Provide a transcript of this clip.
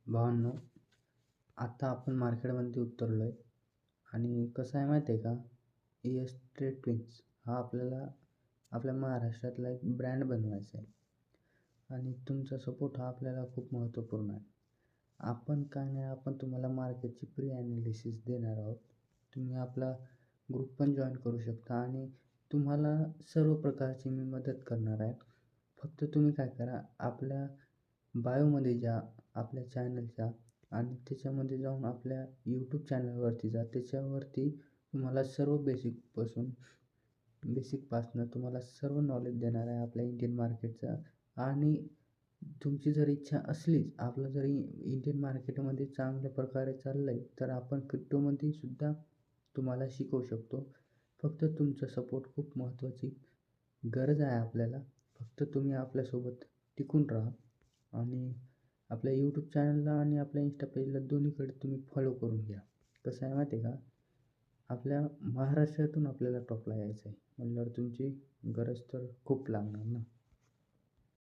भावांनो, आता आपण मार्केटमध्ये उतरलो आहे आणि कसं आहे माहिती आहे का? एस ट्रेड ट्विन्स हा आपल्याला आपल्या महाराष्ट्रातला एक ब्रँड बनवायचा आहे आणि तुमचा सपोर्ट हा आपल्याला खूप महत्त्वपूर्ण आहे. आपण काय नाही, आपण तुम्हाला मार्केटची प्री ॲनालिसिस देणार आहोत. तुम्ही आपला ग्रुप पण जॉईन करू शकता आणि तुम्हाला सर्व प्रकारची मी मदत करणार आहे. फक्त तुम्ही काय करा, आपल्या बायोमध्ये जा आपल्या चॅनलच्या आणि त्याच्यामध्ये जाऊन आपल्या यूट्यूब चॅनलवरती जा. त्याच्यावरती तुम्हाला सर्व बेसिकपासनं तुम्हाला सर्व नॉलेज देणार आहे आपल्या इंडियन मार्केटचं. आणि तुमची जर इच्छा असलीच, आपलं जरी इंडियन मार्केटमध्ये चांगल्या प्रकारे चाललं आहे, तर आपण क्रिप्टोमध्ये सुद्धा तुम्हाला शिकवू शकतो. फक्त तुमचा सपोर्ट खूप महत्त्वाची गरज आहे आपल्याला. फक्त तुम्ही आपल्यासोबत टिकून राहा आणि आपल्या यूट्यूब चॅनलला आणि आपल्या इंस्टा पेजला दोन्हीकडे तुम्ही फॉलो करून घ्या. कसं आहे माहिती आहे का? आपल्या महाराष्ट्रातून आपल्याला टॉपला यायचं आहे म्हटल्यावर तुमची गरज तर खूप लागणार ना.